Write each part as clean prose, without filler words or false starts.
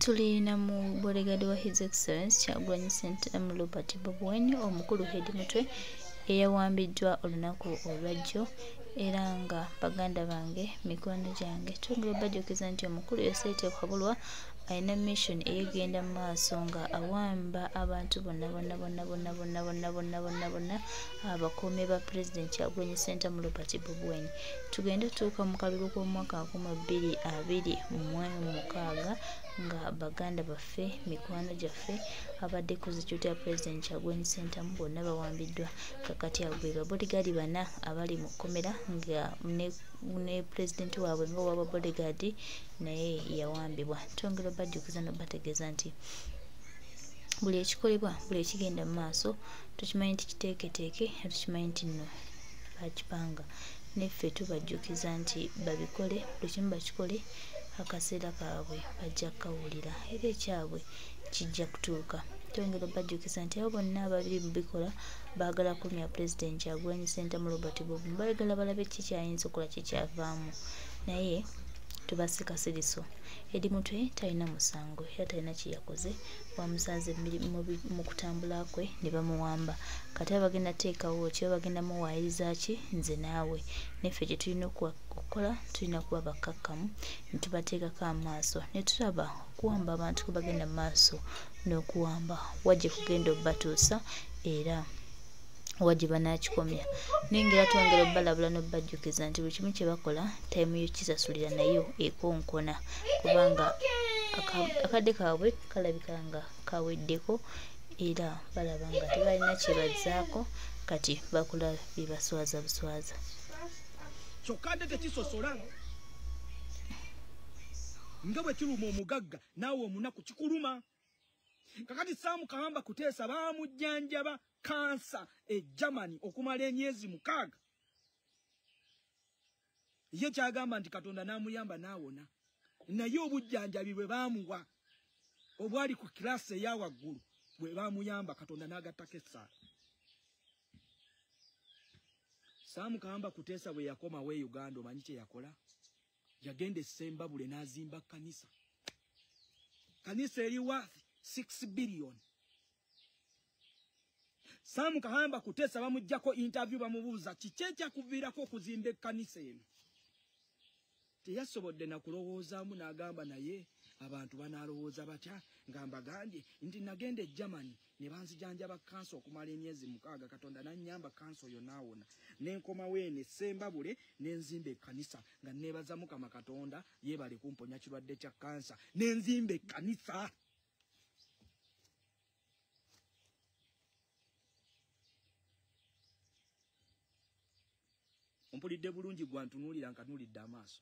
Tulina mu bodegaadi wa His Excellence Kyagulanyi Ssentamu Robert Bobi Wine omukulu Hedi Mutwe eyawambiddwa olunaku olwajjo era nga baganda bange mikwano gyange twongera bajjukiza nti omukulu Yosete Kabulwa alina mission eyegenda mu maaso nga awamba abantu bonna abakuumi ba President Kyagulanyi Ssentamu Robert Bobi Wine. Tugenda tuuka mu kalulu k'omwaka 2026 nga baganda baffe mikwano gyaffe abadde kuzijjuta ya President Kyagulanyi Ssentamu bonna bawambiddwa kakati agwe bodegaadi bana abali mu kkomera nga ne President waabwe nga waba bodegaadi naye yawambibwa. Twongera bajjukiza n'obategeeza nti buli ekikolebwa buli ekigenda mu maaso tukimanyi nti kiteeketeeke tukimanyi nti nno bakipanga neffe tubajjukiza nti babikole buli kimu bakikole akaseera kaabwe bajja kukawulira era ekyabwe kijja kutuuka. Twongera bajjukiza nti abo bonna ababiri mu bikola baagala kumya President Kyagulanyi Ssentamu Robert Bobi Wine baagala balabe kikyayinza okukola kikyavaamu naye tubasika siriso. Hedi Mutwe talina musango era talina kyeyakoze bamusanze mu kutambula kwe ne bamuwamba kati abagenda teekawo kyo bagenda muwaayiriza ki nze naawe neffe kye tulina okukola tulina kuba bakkakkamu ne tubateekako amaaso ne tulaba okuwamba abantu kwe bagenda mu maaso n'okuwamba wajje kugenda obbatuusa era wajje banakikomya nengera twongera obbalabula n'obbajjukiza nti buli kimu kye bakola tayimu yokisasulira nayo ekonkona kubanga akadde kaabwe kalabika nga kaweddeko era balaba nga tebalina kye bazzaako kati bakola bibaswaza buswaza. Kyokka tekisosola nga bwe kiruma omugagga naawe omunaku kikuluma. Kakati Sam Kahamba Kuteesa baamujjanjaba kansa Germany okumala emyezi 6. Ye kyagamba nti Katonda n'amuyamba n'awona. Naye obujjanjabi bwe baamuwa obwali ku kirasi eya waggulu bwe baamuyamba Katonda n'agattako essaala. Sam Kahamba Kuteesa bwe yakomawo e Uganda omanyi kye yakola? Yagenda e Ssembabule n'azimba kanisa. Kanisa eri worth 6 billion. Sam Kahamba Kuteesa bamujjako interview bamubuuza kiki ekyakuviirako okuzimba ekkanisa eno. Teyasobodde na kulowoozaamu n'agamba naye abantu banaalowooza batya nga mbagambye nti nagenda e Germany ne banzijanjaba kansa okumala emyezi 6 Katonda n'annyamba kansa oyo naawona n'enkomawo eno e Ssembabule n'enzimba ekkanisa nga neebaza Mukama Katonda yeebale kumponya kirwadde kya kansa n'enzimba ekkanisa. Ompulidde bulungi gwantunuulira nkanuulidde amaaso.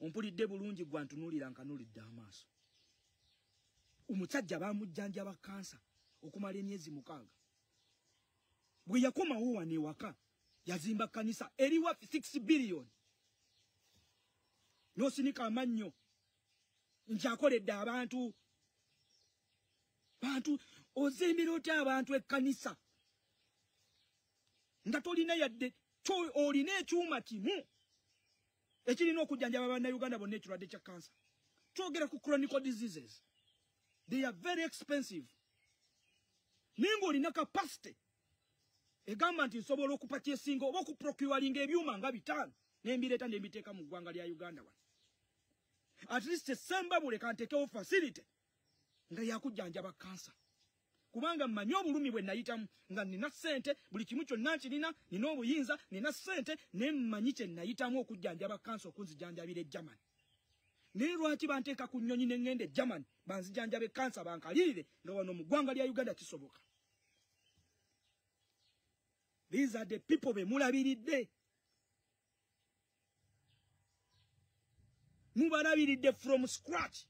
Ompulidde bulungi gwantunuulira nkanuulidde amaaso. Omusajja baamujjanjaba kansa okumala emyezi 6. Bwe yakomawo wano ewaka yazimba kanisa eri worth 6 billion. N'osinika amannyo nti akoledde abantu. Bantu ozimbira otya abantu ekkanisa nga tolina yadde olina ekyuma kimu ekirina okujjanjaba bannayuganda bonna ekirwadde kya kansa. Twogera ku chronic diseases. They are very expensive. Naye ng'olina capacity egamba nti nsobola okupakyesinga oba okuprocuringa ebyuma nga 5 n'embireeta n'embiteeka mu ggwanga lya Uganda wano. At least e Ssembabule kanteekewo facility nga yakujjanjaba kansa. Kubanga mmanyi obulumi bwe nayitamu nga nina ssente buli kimu kyonna nkirina nina obuyinza nina ssente ne mmanyi kye nayitamu okujjanjaba kansa okunzijanjabira e Germany. Naye lwaki banteeka ku nnyonyi ne ŋŋenda e Germany banzijanjabe kansa bankalirire nga wano mu ggwanga lya Uganda kisoboka? These are the people be mulabiridde. Mubalabiridde from scratch.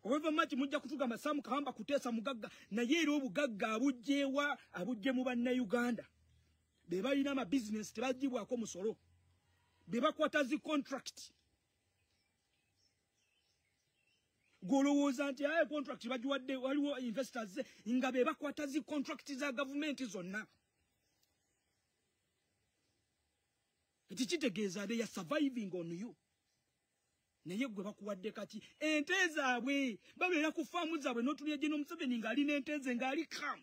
However much mujja kutugamba Sam Kahamba Kuteesa mugagga naye era obugagga abujjeewa abujje mu bannayuganda. Be balina ama business tebagibwako musolo. Be bakwata zi contract. Golowooza nti aye contract bagiwadde waliwo investors nga be bakwata zi contract za government zonna. Ekitegeeza they are surviving on you. naye gwe bakuwadde kati ente zaabwe babeera ku faamu zaabwe n'otulia General Museveni ng'alina ente ze ng'ali kam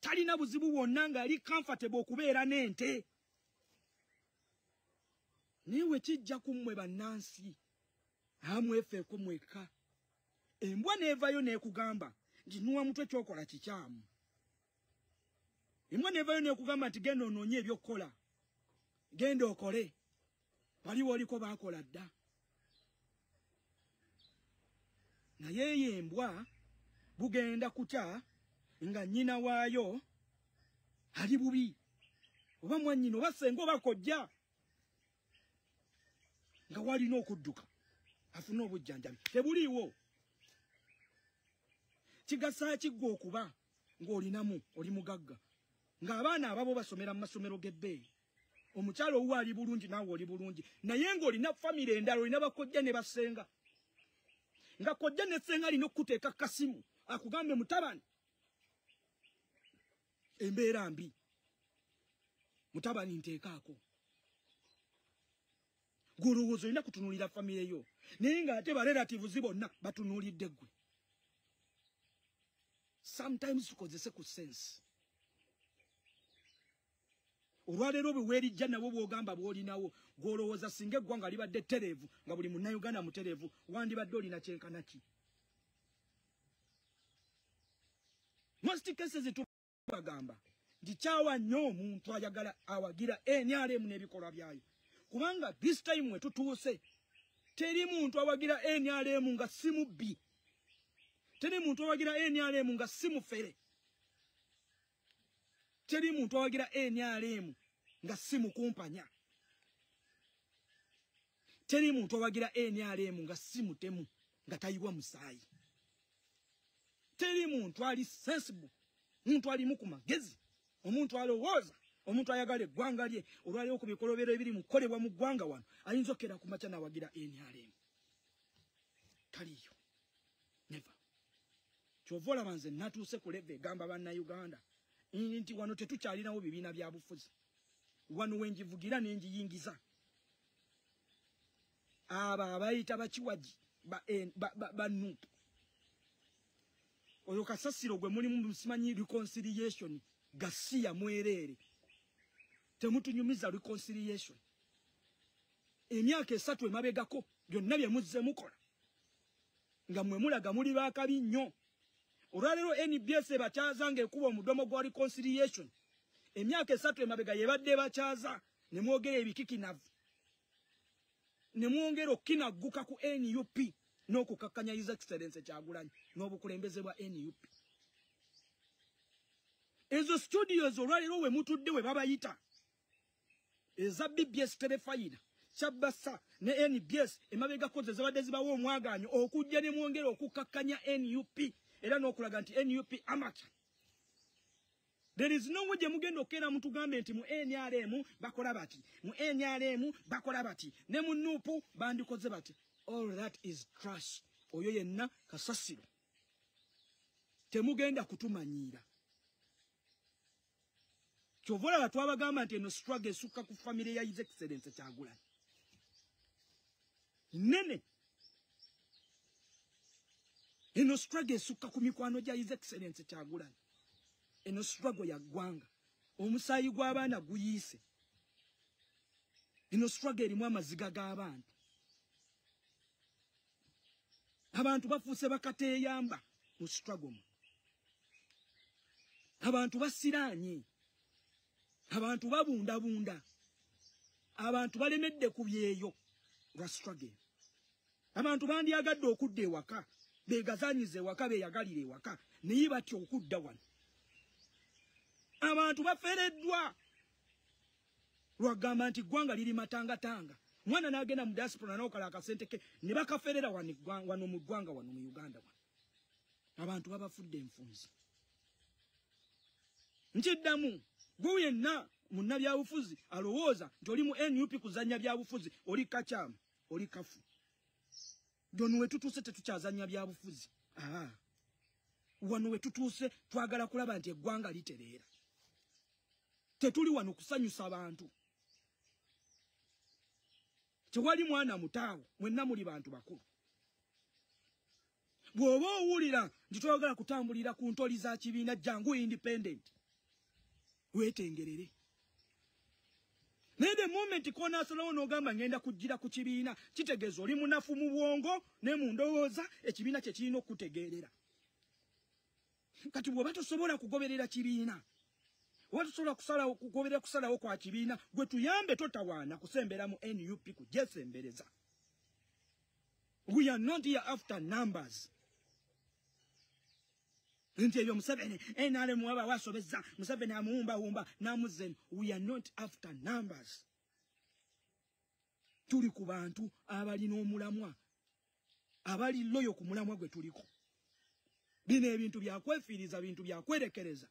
talina buzibu wonna ng'ali comfortable okubeera n'ente naye we kijja ku mmwe bannansi amwefeeko mweka embwa neevayo n'ekugamba nti nuwa mutwe kyokola kikyamu embwa neevayo n'ekugamba nti genda onoonye ebyokkola genda okole waliwo oliko baakola dda naye yembwa bugenda kutya nga nnyina waayo ali bubi oba mwannyina oba senga oba kojja nga walina okudduka afuna obujjanjabi tebuliiwo kigasa kiggwa okuba ng'olinamu oli mugagga ng'abaana ababo basomera mu masomero g'ebbeeyi omukyalo owuwa ali bulungi naawe oli bulungi naye ng'olina famire endala olina bakojja ne basenga nga kojja ne senga alina okukuteeka kasimu akugambe mutabani embeera mbi mutabani nteekaako gwolowooza olina kutunuulira famire yo naye ng'ate barelatives bonna batunuulidde ggwe sometimes tukozese ku sense olwaleero bwe weerijja nabo bw'ogamba bw'olinawo gw'olowooza singa eggwanga libadde ttereevu nga buli munnayuganda mutereevu wandibadde olina kyenkana ki most cases tubagamba nti kyawa nnyo omuntu ayagala awagira NRM n'ebikolwa byayo kubanga this time we tutuuse teri muntu awagira NRM nga si mubbi teri muntu awagira NRM nga si mufere teri muntu awagira NRM nga si mukumpanya teri muntu awagira NRM nga si mutemu nga tayiwa musaayi teri muntu ali sensible muntu ali mu kumagezi omuntu alowooza omuntu ayagala eggwanga lye olwaliwo ku bikolobero ebiri mukolebwa mu ggwanga wano ayinza okera ku makya n'awagira NRM taliyo never kyova olaba nze natuuse ku leve egamba bannayuganda nti wano tetukyalinawo bibiina bya bufuzi wano wenjivugira nenjiyingiza abo abayita bakiwaji banupu oyo kasasiro gwe mulimu musimanyi reconciliation gasiya mwereere temutunyumiza reconciliation emyaka 3 emabegako byonna bye muzze mukola nga mwe mulaga muli baakabi nnyo olwaleero NBS bakyazanga ekuba omudomo gwa reconciliation emyaka 3 emabega yebadde bakyaza ne mwogera ebikikinavu ne mwongera okinagguka ku NUP n'okukakkanya His Excellency Kyagulanyi n'obukulembeze bwa NUP ezo studios olwaleero we mutudde we babayita eza BBS telefayina Kyabasa ne NBS emabega koze zabadde zibawo omwaganyo okujja ne mwongera okukakkanya NUP era n'okulaga nti NUP amateur there is no way mugenda okera muntu gambe nti mu NRM bakola bati mu NRM bakola bati ne mu NUP bandikoze bati all that is trash oyo yenna kasasiro temugenda kutumanyira kyovola batwabagamba nti eno struggle esukka ku family ya His Excellency Kyagulanyi nene eno struggle esukka ku mikwano gya His Excellency Kyagulanyi eno struggle ya ggwanga omusaayi gw'abaana guyiise eno struggle erimu amaziga g'abantu abantu bafuuse bakateeyamba mu struggle mu abantu basiraanye abantu babundabunda abantu balemedde ku byeyo lwa struggle abantu bandyagadde okudda ewaka beegazaanyiza ewaka beeyagalira ewaka naye batya okudda wano abantu bafereddwa lwagamba nti ggwanga liri matangatanga mwana n'agenda mu diaspora n'okala akasente ke ne bakaferera wano mu ggwanga wano mu Uganda wano abantu babafudde enfunzi nkiddamu gwe yenna munnabyabufuzi alowooza nti oli mu NUP kuzannya byabufuzi oli kacyamu oli kafu dono we tutuuse tetukyazannya byabufuzi wano we tutuuse twagala kulaba nti eggwanga litereera tetuli wano kusanyusa abantu tewali mwana mutaawo mwenna muli bantu bakulu bw'oba owulira nti toyagala kutambulira ku ntoli za kibiina jangu independent weetengerere naye the moment konaasalawo n'ogamba ngenda kujjira ku kibiina kitegeeza oli munafu mu bwongo ne mu ndowooza ekibiina kye kirina okutegeerera kati bw'oba tosobola kugoberera kibiina oba tosobola kugoberera kusalawo kwa kibiina gwe tuyambe totawaana kusembera mu NUP kujesembereza. We are not here after numbers. Nti ebyo Museveni NRM waba wasobeza Museveni amuwumba namuzen. We are not after numbers. Tuli ku bantu abali n'omulamwa abali loyo ku mulamwa gwe tuliko. Bino ebintu byakwefiiriza bintu byakwerekereza.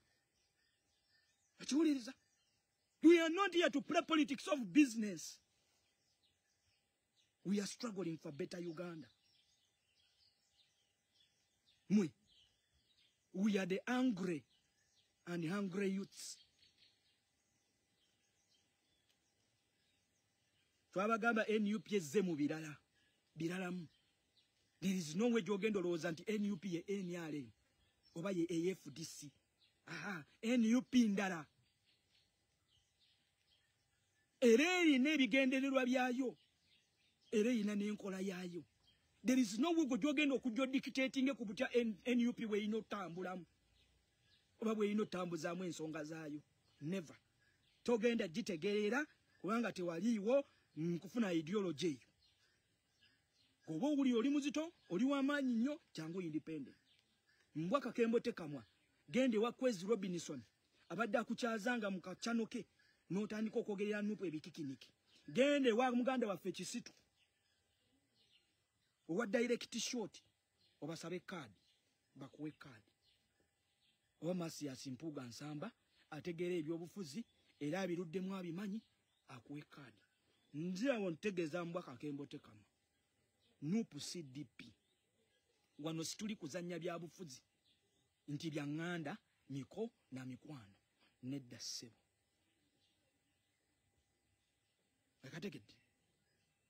Achiwuliriza. We are not here to play politics of business. We are struggling for better Uganda. We are the angry and hungry youths. Twabagamba NUP ezze mu biralamu. There is no way jogendo lowooza nti NUP ye NRM oba ye AFDC. NUP ndala. Era erina ebigendererwa byayo. Era erina n'enkola yayo. There is no way jogenda okujja dictating ku butya NUP we ino tambulamu. Oba bwe ino tambuzaamu ensonga zaayo. Never. Togenda gitegeerera kubanga tewaliiwo nkufuna ideology eyo. Oba owuli oli muzito, oli w'amaanyi nnyo, jangu independent. Mbwa kakembo tekamwa. Gende wa Kwezi Robinson. Abadde akukyazanga mu kachano ke. N'otandika okwogerera NUP ebikikiniki. Gende wa muganda waffe Kisitu. Owa direct short. Obasabe card. Bakuwe card. Owa Masias Mpuga Nsamba. Ategere ebyobufuzi. Era abiruddemu abimanyi. Akuwe card. Nzira wontegeza mbwa kakembo tekamwa. NUP CDP. Wano situli kuzanya bya bufuzi. Nti bya nganda, miko na mikwano. Nedda ssebo. Akategedde.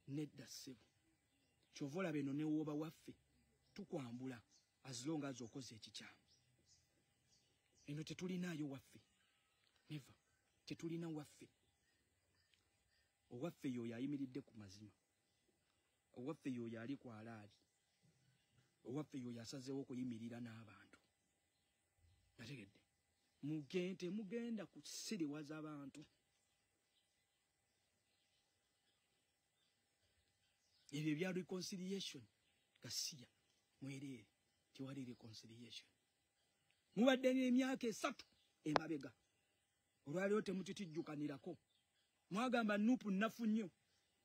Nedda ssebo. Chovola beno ne woba waffe. Tukwambula. As long as okoze ekikyamu. Eno tetulinayo waffe. Never. Tetulina waffe. Owaffe yo yayimiridde ku mazima. Owaffe yo yali ku alaali. Owaffe yo yasazeewo okuyimirira n'abantu. Nategedde. Mugenda kusiriwaza abantu. Ebyo bya reconciliation. Kasiya. Mwerere. Tiwali reconciliation. Mubadde n'emyaka 3 emabega. Olwaliwo temutitijjukanirako. Mwagamba NUP nnafu nnyo.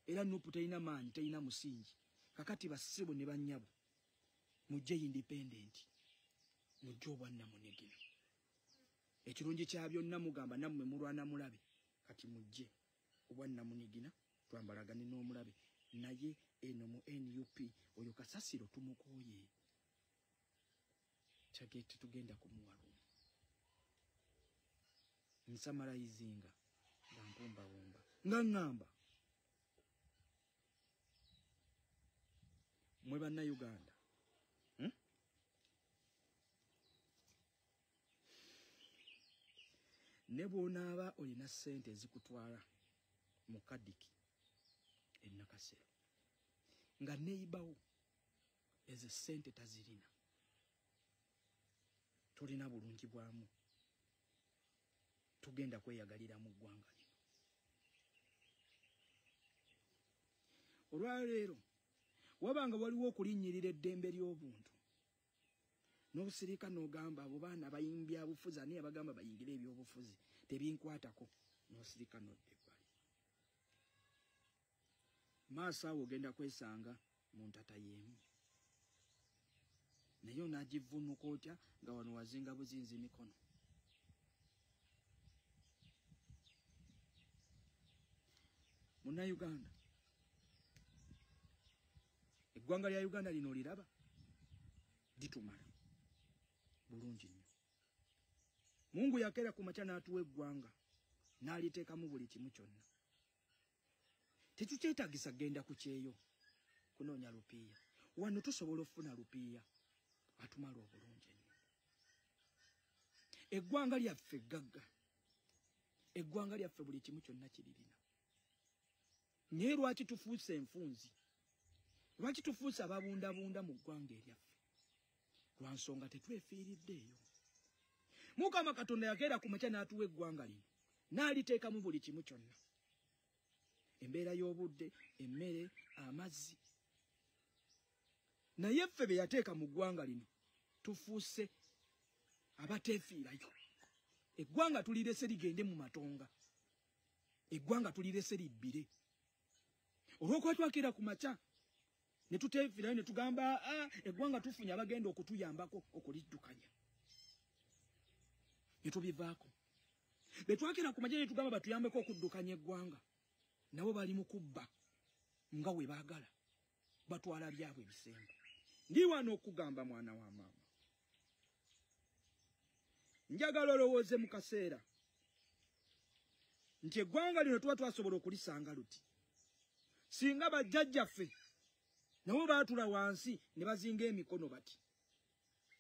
Era NUP terina maanyi, terina musingi. Kakati bassebo ne bannyabo. Mujje independent. Mujje obwanna munegino. Ekirungi kya byonna mugamba nammwe mulwana mulabe. Kati mujje obwanna munegina twambalagane n'omulabe. Naye eno mu NUP oyo kasasiro tumukoye. Chagete tugenda kumuwalumu. Nsamarayizinga. Bampumba. Ngangamba. Mwe banna Uganda. Ne bw'onaaba olina ssente ezikutwala mu kadiki ennakasero nga neibawo ezo ssente tazirina. Tulina bulungi bwamu. Tugenda kweyagalira mu ggwanga lino. Olwaleero wabanga waliwo okulinnyirira eddembe ly'obuntu. N'obusirika n'ogamba abo baana bayimbya bufuzi ani abagamba bayingire ebyobufuzi tebinkwatako. N'obusirika n'odda ebbali. Maaso awo ogenda kwesanga mu ntata y'emu. Naye onaagivvuunuka otya nga wano wazinga buzinzi mikono. Munnayuganda. Eggwanga lya Uganda lino liraba litumala bulungi nnyo. Mungu yakera ku makya n'atuwa eggwanga n'aliteekamu buli kimu kyonna. tetukyetaagisa genda ku kyeyo kunoonya lupiiya. Wano tusobola okufuna lupiiya atumala obulungi ennyo. Eggwanga lyaffe gagga, eggwanga lyaffe buli kimu kyonna kiririna. Naye lwaki tufuuse enfunzi? Lwaki tufuuse ababundabunda mu ggwanga eryaffe? Lwa nsonga tetwefiiriddeeyo. Mukama Katonda yakeera ku makya n'atuwa eggwanga lino, n'aliteekamu buli kimu kyonna. Embeera y'obudde, emmere, amazzi. Naye ffe be yateeka mu ggwanga lino tufuuse abateefiirayo. Eggwanga tulirese ligende mu matonga. Eggwanga tulirese libbire. Olw'okuba twakeera ku makya ne tuteefiirayo ne tugamba eggwanga tufunye abagenda okutuyambako okuliddukanya. Ne tubivaako. Be twakeera ku makya ne tugamba batuyambeko okuddukanya eggwanga, nabo bali mu kubba nga we baagala, batwala byabwe ebisemba. Ndi wano okugamba mwana wa maama, njagala olowooze mu kaseera nti eggwanga lino tuba twasobola okulisanga luti singa bajjajjaffe nabo baatula wansi ne bazinga emikono bati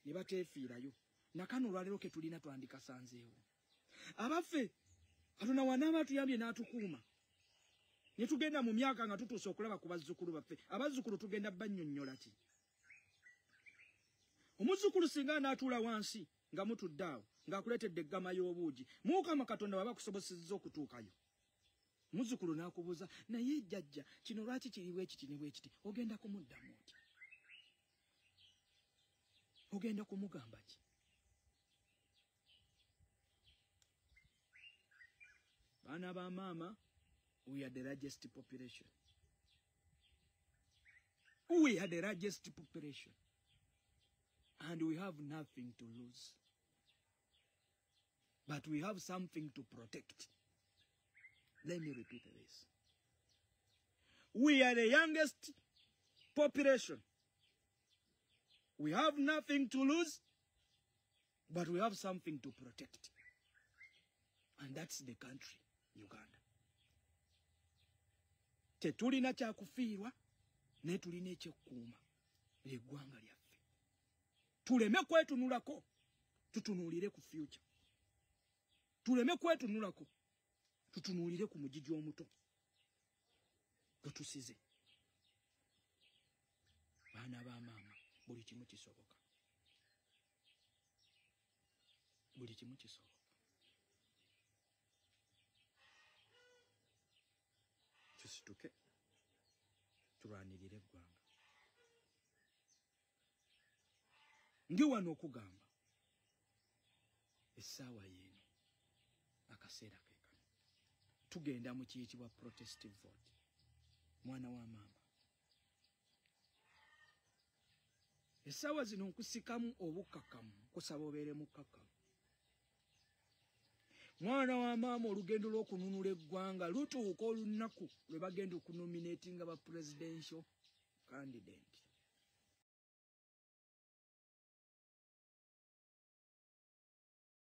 ne bateefiirayo. Nakano olwaleero ke tulina twandikasanzeewo. Abaffe Katonda wanaaba atuyambye n'atukuuma ne tugenda mu myaka nga tutuuse okulaba ku bazzukulu baffe. Abazzukulu tugenda bannyonnyola ki? Omuzzukulu singa n'atuula wansi nga mutudde awo ng'akuleetedde eggama y'obuugi, Mukama Katonda baba kusobosezza okutuukayo. Muzzukulu n'akubuuza, naye jjajja kino lwaki kiri bwe kiti ne bwe kiti? Ogenda kumuddamu oti? Ogenda kumugamba ki? Baana ba maama, we are the largest population. We are the largest population. And we have nothing to lose. But we have something to protect. Let me repeat this. We are the youngest population. We have nothing to lose, but we have something to protect. And that's the country, Uganda. Tetulina kya kufiirwa, ne tulina ekyokkuuma eggwanga lyaffe. Tuleme kwetunulako, tutunuulire ku future. Tuleme kwetunulako, tutunuulire ku mugigi omuto gwetusize. Baana ba maama, buli kimu kisoboka. Buli kimu kisoboka. Tusituke, tulwanirire eggwanga. Ndi wano okugamba essaawa y'eno, akaseera ke kano, tugenda mu kiyitibwa protestive vote. Mwana wa maama, essaawa zino nkusikamu obukkakkamu, kusaba obeere mukkakkamu. Mwana wa maama, olugendo lw'okununula eggwanga lutuuka olunaku lwe bagenda okunominatinga ba presidential candidate.